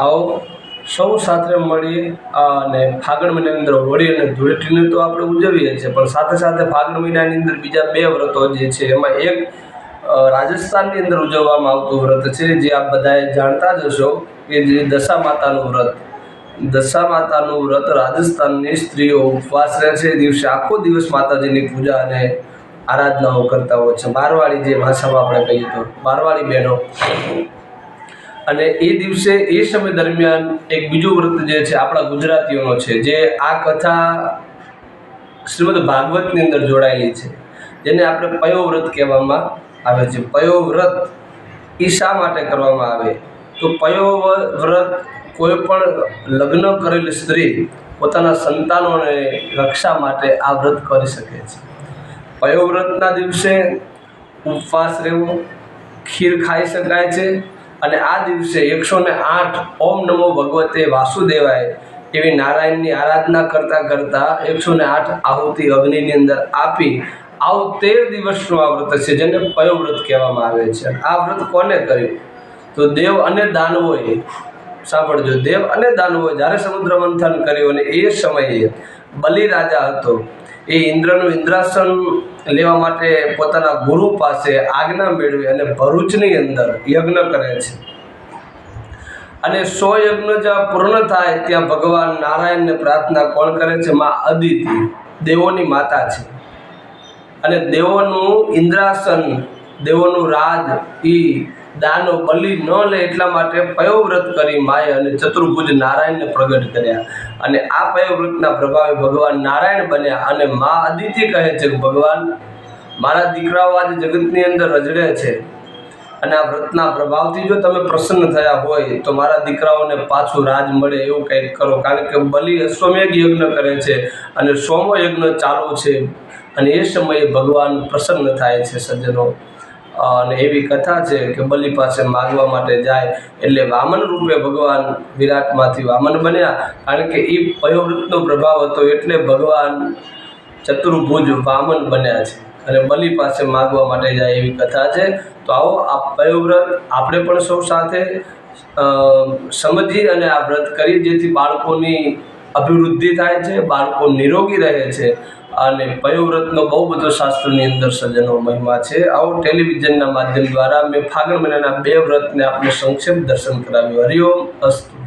આવો સૌ સાથે મળી અને ફાગણ મહિનાની અંદર હોળી અને ધૂળેટીને તો આપણે ઉજવીએ છીએ, પણ સાથે સાથે ફાગણ મહિનાની અંદર બીજા બે વ્રતો જે છે એમાં એક રાજસ્થાનની અંદર ઉજવવામાં આવતું વ્રત છે જે આપ બધાએ જાણતા જ હશો કે જે દશા માતાનું વ્રત. દશા માતાનું વ્રત રાજસ્થાનની સ્ત્રીઓ ઉપવાસ રહે છે. દિવસે આખો દિવસ માતાજીની પૂજા અને આરાધનાઓ કરતા હોય છે. મારવાડી જે ભાષામાં આપણે કહીએ તો મારવાડી બહેનો. અને એ દિવસે એ સમય દરમિયાન એક બીજું વ્રત જે છે આપણા ગુજરાતીઓનો છે, જે આ કથા શ્રીમદ ભાગવતની અંદર જોડાયેલી છે, જેને આપણે પયો વ્રત કહેવામાં આવે છે. પયો વ્રત એ શા માટે કરવામાં આવે તો પયો વ્રત કોઈ પણ લગ્ન કરેલી સ્ત્રી પોતાના સંતાનોને રક્ષા માટે આ વ્રત કરી શકે છે. પયો વ્રતના દિવસે ઉપવાસ રહેવો, ખીર ખાઈ શકાય છે અને આ દિવસે 108 ઓમ નમો ભગવતે વાસુદેવાય એવી નારાયણની આરાધના કરતાં કરતાં 108 આહુતિ અગ્નિની અંદર આપી આવું 13 દિવસનું આ વ્રત છે, જેને પયો વ્રત કહેવામાં આવે છે. આ વ્રત કોને કર્યું તો દેવ અને દાનવોએ. સાંભળજો, દેવ અને દાનવોએ જ્યારે સમુદ્ર મંથન કર્યું અને એ સમયે બલિ રાજા હતો, એ ઇન્દ્રનું ઇન્દ્રાસન લેવા માટે પોતાના ગુરુ પાસે આજ્ઞા મેળવી અને ભરૂચની અંદર યજ્ઞ કરે છે. અને 100 યજ્ઞ જ્યાં પૂર્ણ થાય ત્યાં ભગવાન નારાયણને પ્રાર્થના કોણ કરે છે? માં અદિતિ, દેવોની માતા છે. અને દેવોનું ઇન્દ્રાસન, દેવોનું રાજ એ દાનો બલિ ન લે એટલા માટે પયો વ્રત કરી માએ અને ચતુર્ભુજ નારાયણને પ્રગટ કર્યા. અને આ પયો વ્રતના પ્રભાવે ભગવાન નારાયણ બન્યા. અને માં અદિતિ કહે છે કે ભગવાન, મારા દીકરાઓ આજે જગતની અંદર રજડે છે અને આ વ્રતના પ્રભાવથી જો તમે પ્રસન્ન થયા હોય તો મારા દીકરાઓને પાછું રાજ મળે એવું કંઈક કરો. કારણ કે બલિ અશ્વમેઘ યજ્ઞ કરે છે અને 100મો યજ્ઞ ચાલુ છે અને એ સમયે ભગવાન પ્રસન્ન થાય છે સજ્જનો. અને એવી કથા છે કે બલિ પાસે માગવા માટે જાય એટલે વામન રૂપે ભગવાન વિરાટમાંથી વામન બન્યા. કારણ કે એ પયોવ્રતનો પ્રભાવ હતો એટલે ભગવાન ચતુર્ભુજ વામન બન્યા છે અને બલિ પાસે માગવા માટે જાય એવી કથા છે. તો આવો આ પયોવ્રત આપણે પણ સૌ સાથે સમજી અને આ વ્રત કરી, જેથી બાળકોની અભિવૃદ્ધિ થાય છે, બાળકો નિરોગી રહે છે. અને પયોવ્રતનો બહુ બધો શાસ્ત્રોની અંદર સજ્જનો મહિમા છે. આવો ટેલિવિઝનના માધ્યમ દ્વારા મેં ફાગણ મહિનાના 2 વ્રતને આપણે સંક્ષેપ દર્શન કરાવ્યું. હરિઓમ અસ્તુ.